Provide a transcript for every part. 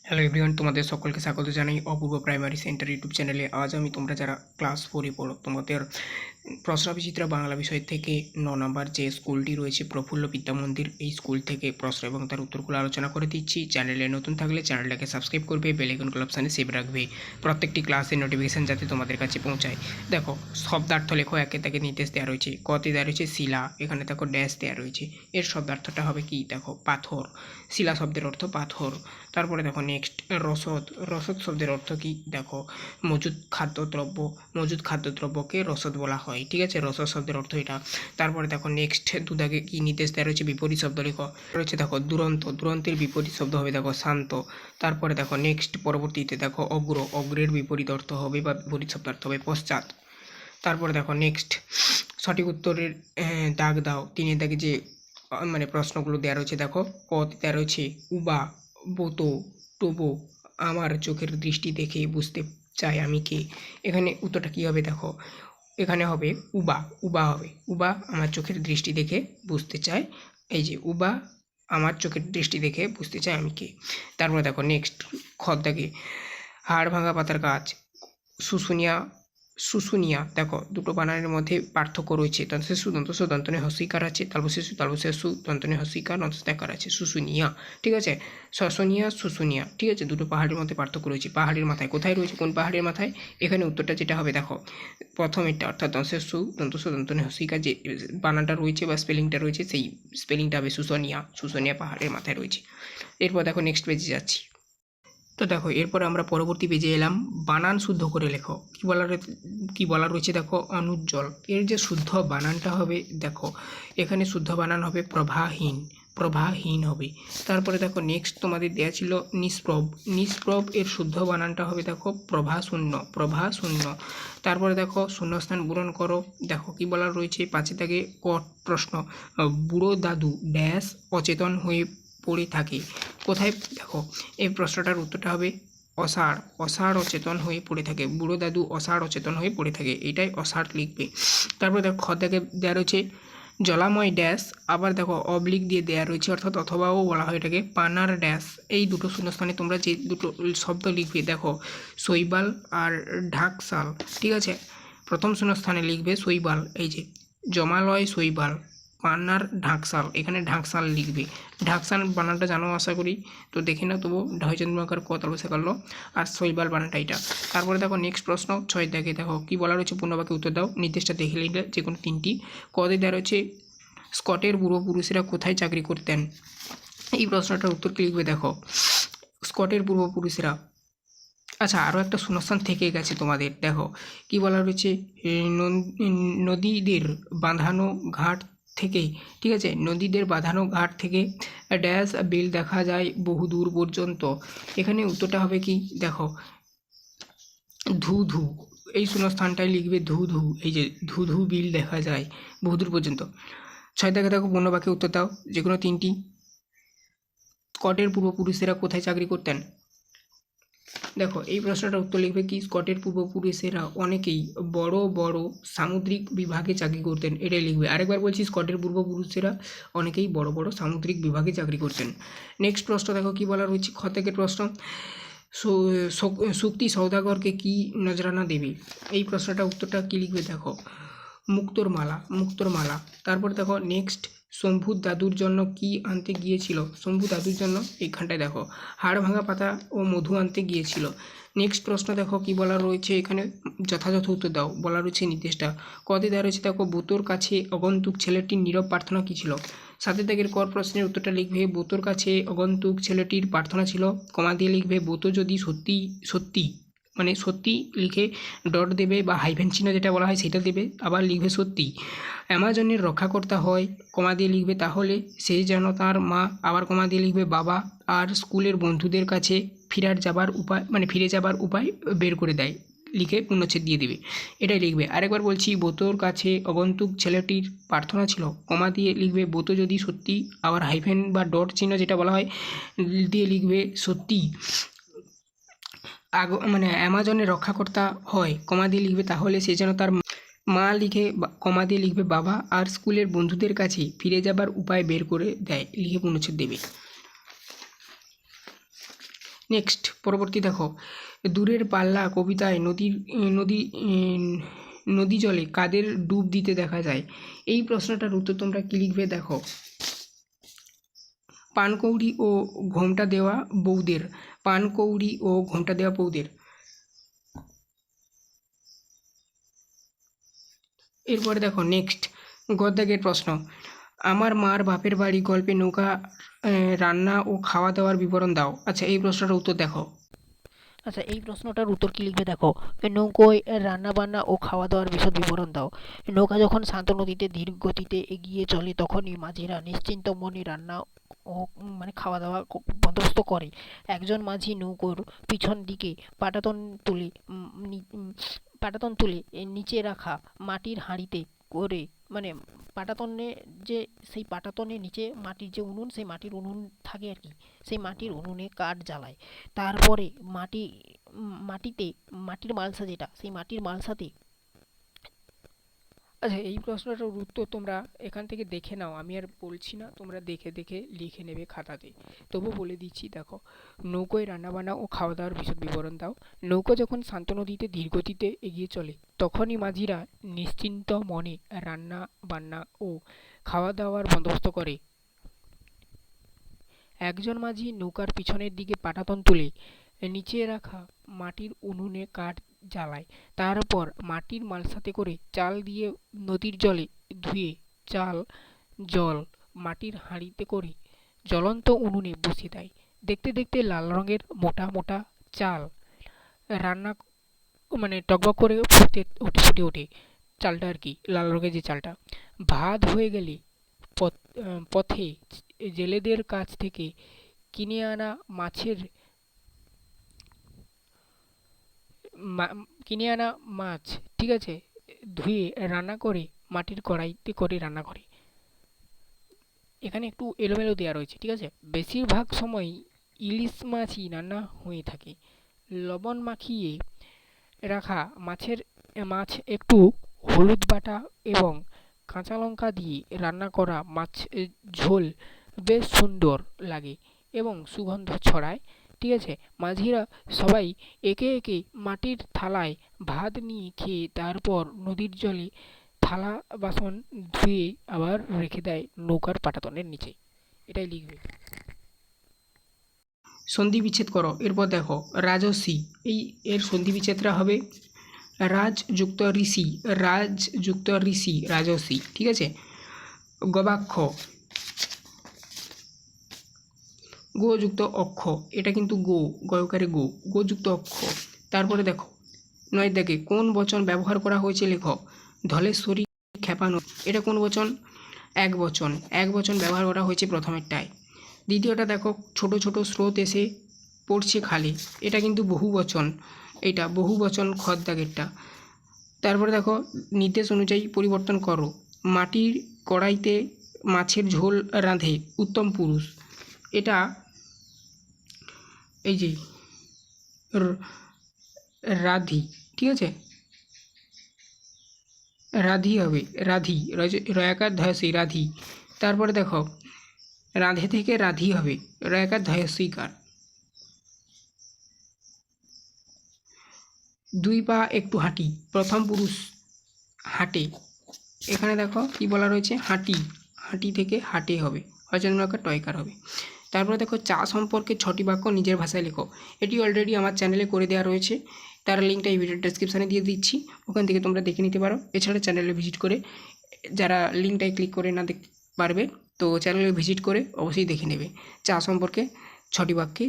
Hello everyone, তোমাদের সকলকে স্বাগত জানাই অপূর্ব প্রাইমারি সেন্টার ইউটিউব চ্যানেলে। আজ আমি তোমরা যারা ক্লাস 4-এ পড়ো তোমাদের প্রশ্নবিচিত্রা বাংলা বিষয় থেকে 9 নম্বর যে স্কুলটি রয়েছে প্রফুল্ল বিদ্যা মন্দির, এই স্কুল থেকে প্রশ্ন এবং তার উত্তরগুলো আলোচনা করে দিচ্ছি। চ্যানেলে নতুন থাকলে চ্যানেলটাকে সাবস্ক্রাইব করবে, বেল আইকন অপশানে সেভ রাখবে প্রত্যেকটি ক্লাসের নোটিফিকেশান যাতে তোমাদের কাছে পৌঁছায়। দেখো শব্দার্থ লেখো, একে তাকে নির্দেশ দেওয়া রয়েছে। কতে দেওয়া রয়েছে শিলা, এখানে দেখো ড্যাশ দেওয়া রয়েছে। এর শব্দার্থটা হবে কি দেখো পাথর, শিলা শব্দের অর্থ পাথর। তারপরে দেখো নেক্সট রসদ, রসদ শব্দের অর্থ কি দেখো মজুদ খাদ্যদ্রব্য, মজুদ খাদ্যদ্রব্যকে রসদ বলা হয়, ঠিক আছে, রসদ শব্দের অর্থ এটা। তারপরে দেখো নেক্সট দুদাগে কি নির্দেশ দেওয়া রয়েছে, বিপরীত শব্দ লেখো রয়েছে। দেখো দুরন্ত, দুরন্তের বিপরীত শব্দ হবে দেখো শান্ত। তারপরে দেখো নেক্সট পরবর্তীতে দেখো অগ্র, অগ্রের বিপরীত অর্থ হবে বা বিপরীত শব্দার্থ হবে পশ্চাৎ। তারপরে দেখো নেক্সট সঠিক উত্তরের দাগ দাও, 3-এর দাগে যে মানে প্রশ্নগুলো দেওয়া রয়েছে দেখো পদ দেওয়া রয়েছে উবা, বোতো, টোবো, আমার চোখের দৃষ্টি দেখে বুঝতে চাই আমি কে। এখানে উত্তরটা কী হবে দেখো, এখানে হবে উবা, উবা হবে উবা আমার চোখের দৃষ্টি দেখে বুঝতে চায়, এই যে উবা আমার চোখের দৃষ্টি দেখে বুঝতে চায় আমি কে। তারপরে দেখো নেক্সট খদ দাগে হাড় ভাঙা পাতার গাছ, শুশুনিয়া, শুশুনিয়া দেখো দুটো বানানের মধ্যে পার্থক্য রয়েছে। দন্তের সু দন্ত সু দন্তনে হস্যিকার আছে, তালবশের সু তালবশের সু দন্তনে হস্যিকার নন্তস্যাকার আছে, শুশুনিয়া, ঠিক আছে, শশনিয়া শুশুনিয়া, ঠিক আছে, দুটো পাহাড়ের মধ্যে পার্থক্য রয়েছে। পাহাড়ের মাথায় কোথায় রয়েছে, কোন পাহাড়ের মাথায়, এখানে উত্তরটা যেটা হবে দেখো প্রথম এটা অর্থাৎ দন্তের সু দন্তনে হস্যিকার যে বানানটা রয়েছে বা স্পেলিংটা রয়েছে সেই স্পেলিংটা হবে শুশনিয়া, শুশনিয়া পাহাড়ের মাথায় রয়েছে। এরপর দেখো নেক্সট পেজে যাচ্ছি। তো দেখো এরপরে আমরা পরবর্তী পেজে এলাম, বানান শুদ্ধ করে লেখো। কি বলা রয়েছে দেখো অনুজ্জ্বল, এর যে শুদ্ধ বানানটা হবে দেখো এখানে শুদ্ধ বানান হবে প্রভাহীন, প্রভাহীন হবে। তারপরে দেখো নেক্সট তোমাদের দেওয়া ছিল নিষ্প্রভ, নিষ্প্রভ এর শুদ্ধ বানানটা হবে দেখো প্রভাশূন্য, প্রভাশূন্য। তারপরে দেখো শূন্যস্থান পূরণ করো, দেখো কি বলা রয়েছে 5-এর দাগে ক প্রশ্ন, বুড়ো দাদু ড্যাশ অচেতন হয়ে পড়ে থাকে, কোথায় দেখো এই প্রশ্নটার উত্তরটা হবে অসাড়, অসাড় অচেতন হয়ে পড়ে থাকে, বুড়ো দাদু অসাড় অচেতন হয়ে পড়ে থাকে, এটাই অসাড় লিখবে। তারপরে দেখো খ থেকে দেওয়া রয়েছে জলাময় ড্যাশ, আবার দেখো অবলিক দিয়ে দেওয়া রয়েছে অর্থাৎ অথবাও বলা হয় এটাকে পানার ড্যাশ। এই দুটো শূন্যস্থানে তোমরা যে দুটো শব্দ লিখবে দেখো শৈবাল আর ঢাকশাল, ঠিক আছে, প্রথম শূন্যস্থানে লিখবে শৈবাল, এই যে জমালয় শৈবাল, পান্নার ঢাকশাল, এখানে ঢাকশাল লিখবে। ঢাকশাল বানানটা জানো আশা করি, তো দেখে নাও তবু ঢয়চন্দ্রমাকার ক তলবসে করলো আর শৈবাল বানানটা এটা। তারপরে দেখো নেক্সট প্রশ্ন 6 দেখে দেখো কি বলা রয়েছে, পূর্ণবাক্যে উত্তর দাও, নির্দেশটা দেখে নিলে যে কোনো 3টি। কদে দেওয়া রয়েছে স্কটের পূর্বপুরুষেরা কোথায় চাকরি করতেন, এই প্রশ্নটার উত্তর কি লিখবে দেখো স্কটের পূর্বপুরুষেরা। আচ্ছা আরও একটা শূন্যস্থান থেকে গেছে তোমাদের, দেখো কি বলা রয়েছে নদীদের বাঁধানো ঘাট থেকে, ঠিক আছে, নদীদের বাঁধানো ঘাট থেকে ড্যাশ বিল দেখা যায় বহু দূর পর্যন্ত, এখানে উত্তরটা হবে কি দেখো ধু ধু, এই শূন্যস্থানটায় লিখবে ধু ধু, এই যে ধু ধু বিল দেখা যায় বহুদূর পর্যন্ত। 6 দেখে দেখো পূর্ণবাক্যে উত্তর দাও যে কোনো 3টি। স্কটের পূর্বপুরুষেরা কোথায় চাকরি করতেন, দেখো এই প্রশ্নটার উত্তর লিখবে কি স্কটের পূর্বপুরুষেরা অনেকেই বড় বড় সামুদ্রিক বিভাগে চাকরি করতেন, এটাই লিখবে। আরেকবার বলছি স্কটের পূর্বপুরুষেরা অনেকেই বড় বড় সামুদ্রিক বিভাগে চাকরি করতেন। নেক্সট প্রশ্ন দেখো কি বলা রয়েছে খ থেকে প্রশ্ন, শক্তি সৌদাগরকে কি নজরানা দেবে, এই প্রশ্নটার উত্তরটা কি লিখবে দেখো মুক্তোর মালা, মুক্তোর মালা। তারপর দেখো নেক্সট শম্ভু দাদুর জন্য কি আনতে গিয়েছিল, শম্ভু দাদুর জন্য এইখানটায় দেখো হাড় ভাঙা পাতা ও মধু আনতে গিয়েছিল। নেক্সট প্রশ্ন দেখো কি বলা রয়েছে, এখানে যথাযথ উত্তর দাও, বলা রয়েছে নির্দেশটা। কদে দেওয়া রয়েছে দেখো বোতোর কাছে অগন্তুক ছেলেটির নীরব প্রার্থনা কী ছিল, 7 দাগের কর প্রশ্নের উত্তরটা লিখবে বোতোর কাছে অগন্তুক ছেলেটির প্রার্থনা ছিল, কমা দিয়ে লিখবে বোতো যদি সত্যি সত্যি মানে সত্যি লিখে ডট দেবে বা হাইফেন চিহ্ন যেটা বলা হয় সেটা দেবে, আবার লিখবে সত্যি অ্যামাজনের রক্ষাকর্তা হয়, কমা দিয়ে লিখবে তাহলে সে যেন তার মা, আবার কমা দিয়ে লিখবে বাবা, আর স্কুলের বন্ধুদের কাছে ফিরে যাবার উপায় বের করে দেয়, লিখে পূর্ণচ্ছেদ দিয়ে দেবে, এটাই লিখবে। আরেকবার বলছি বোতোর কাছে অগন্তুক ছেলেটির প্রার্থনা ছিল, কমা দিয়ে লিখবে বোতো যদি সত্যি, আবার হাইফেন বা ডট চিহ্ন যেটা বলা হয় দিয়ে লিখবে সত্যি অ্যামাজনের রক্ষাকর্তা হয়, কমা দিয়ে লিখবে তাহলে সে যেন তার মা, লিখে কমা দিয়ে লিখবে বাবা, আর স্কুলের বন্ধুদের কাছে ফিরে যাবার উপায় বের করে দেয়, লিখে পূর্ণচ্ছেদ দেবে। নেক্সট পরবর্তী দেখো, দূরের পাল্লা কবিতায় নদী নদী জলে কাদের ডুব দিতে দেখা যায়? এই প্রশ্নটার উত্তর তোমরা কি লিখবে দেখো, পানকৌড়ি ও ঘোমটা দেওয়া বউদের, পানকৌড়ি ও ঘোমটা দেওয়া বউদের। এরপরে দেখো নেক্সট গদ্যাগের প্রশ্ন, আমার মার বাপের বাড়ি গল্পে নৌকা রান্না ও খাওয়া দাওয়ার বিবরণ দাও। আচ্ছা, এই প্রশ্নটার উত্তর দেখো। আচ্ছা, এই প্রশ্নটার উত্তর কি লিখবে দেখো, নৌকোয় রান্না বান্না ও খাওয়া দাওয়ার বিশদ বিবরণ দাও। নৌকা যখন শান্ত নদীতে ধীর গতিতে এগিয়ে চলে তখনই মাঝিরা নিশ্চিন্ত মনে রান্না ও মানে খাওয়া দাওয়া বন্দোবস্ত করে। একজন মাঝি নৌকোর পিছন দিকে পাটাতন তুলে নিচে রাখা মাটির হাঁড়িতে করে, মানে পাটাতনে যে সেই পাটাতনের নিচে মাটির যে উনুন, সেই মাটির উনুন থাকে আর কি, সেই মাটির উনুনে কাঠ জ্বালায়। তারপরে মাটিতে মাটির মালসা, যেটা সেই মাটির মালসাতে। আচ্ছা, এই প্রশ্নটার উত্তর তোমরা এখান থেকে দেখে নাও, আমি আর বলছি না, তোমরা দেখে দেখে লিখে নেবে খাতাতে। তবু বলে দিচ্ছি দেখো, নৌকোয় রান্নাবান্না ও খাওয়া দাওয়ার বিশদ বিবরণ দাও। নৌকো যখন শান্ত নদীতে ধীরগতিতে এগিয়ে চলে তখনই মাঝিরা নিশ্চিন্ত মনে রান্না বান্না ও খাওয়া দাওয়ার বন্দোবস্ত করে। একজন মাঝি নৌকার পিছনের দিকে পাটাতন তুলে নিচে রাখা মাটির উনুনে কাঠ জ্বালায়। তারপর মাটির মালসাতে করে চাল দিয়ে নদীর জলে ধুয়ে জল মাটির হাঁড়িতে করে জ্বলন্ত উনুনে বসিয়ে দেয়। দেখতে দেখতে লাল রঙের মোটা মোটা চাল রান্না, মানে টকবক করে ফুটে ওঠে চালটা আর কি, লাল রঙের যে চালটা। ভাত হয়ে গেলে পথে জেলেদের কাছ থেকে কিনে আনা মাছের কিনে আনা মাছ, ঠিক আছে, ধুয়ে রান্না করে মাটির কড়াইতে করে রান্না করে। এখানে একটু এলোমেলো দেওয়া রয়েছে, ঠিক আছে। বেশিরভাগ সময় ইলিশ মাছই রান্না হয়ে থাকে। লবণ মাখিয়ে রাখা মাছ একটু হলুদ বাটা এবং কাঁচা লঙ্কা দিয়ে রান্না করা মাছ ঝোল বেশ সুন্দর লাগে এবং সুগন্ধ ছড়ায়, ঠিক আছে। মাঝিরা সবাই একে একে মাটির থালায় ভাত নিয়ে খেয়ে তারপর নদীর জলে থালা বাসন ধুয়ে আবার রেখে দেয় নৌকার পাটাতনের নিচে। এটাই লিখবে। সন্ধি বিচ্ছেদ করো। এরপর দেখো রাজসী, এর সন্ধি বিচ্ছেদটা হবে রাজ যুক্ত ঋষি, রাজ যুক্ত ঋষি, রাজসী, ঠিক আছে। গবাক্ষ, গো যুক্ত অক্ষ, এটা কিন্তু গয়কারে গো যুক্ত অক্ষ। তারপরে দেখো 9 দেখে কোন বচন ব্যবহার করা হয়েছে লেখো। ধলেশ্বরী খেপানো, এটা কোন বচন? এক বচন ব্যবহার করা হয়েছে প্রথমেরটায়। দ্বিতীয়টা দেখো, ছোট ছোট স্রোত এসে পড়ছে খালে, এটা কিন্তু বহু বচন, এটা বহু বচন খদ্দাগেরটা। তারপরে দেখো নির্দেশ অনুযায়ী পরিবর্তন করো। মাটির কড়াইতে মাছের ঝোল রাঁধে উত্তম পুরুষ, এটা এই যে রাধি, ঠিক আছে, রাধি হবে, রাধি, রয়াকার ধয়সী রাধি। তারপরে দেখো রাধে থেকে রাধি হবে, রয়াকার ধয়সীকার। 2 পা একটু হাঁটি, প্রথম পুরুষ হাঁটে, এখানে দেখো কি বলা রয়েছে, হাঁটি থেকে হাঁটে হবে, হজন্মকার টয়কার হবে। তারপরে দেখো চা সম্পর্কে 6টি বাক্য নিজের ভাষায় লেখো। এটি অলরেডি আমার চ্যানেলে করে দেওয়া রয়েছে, তার লিঙ্কটা এই ভিডিওর ডেসক্রিপশানে দিয়ে দিচ্ছি, ওখান থেকে তোমরা দেখে নিতে পারো। এছাড়া চ্যানেলে ভিজিট করে, যারা লিঙ্কটায় ক্লিক করে না দেখতে পারবে তো চ্যানেলে ভিজিট করে অবশ্যই দেখে নেবে। চা সম্পর্কে 6টি বাক্যে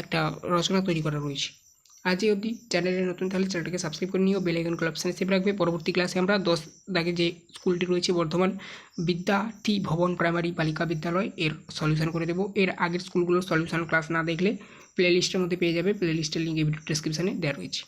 একটা রচনা তৈরি করা রয়েছে। আজ এই অবধি। চ্যানেলে নতুন থাকলে চ্যানেলটাকে সাবস্ক্রাইব করে নিও, বেল আইকনকে অপশানে সেভ রাখবে। পরবর্তী ক্লাসে আমরা 10 দাগে যে স্কুলটি রয়েছে বর্ধমান বিদ্যার্থী ভবন প্রাইমারি বালিকা বিদ্যালয়, এর সলিউশন করে দেবো। এর আগের স্কুলগুলোর সলিউশন ক্লাস না দেখলে প্লেলিস্টের মধ্যে পেয়ে যাবে, প্লেলিস্টের লিঙ্ক এই ভিডিও ডেসক্রিপশানে দেওয়া রয়েছে।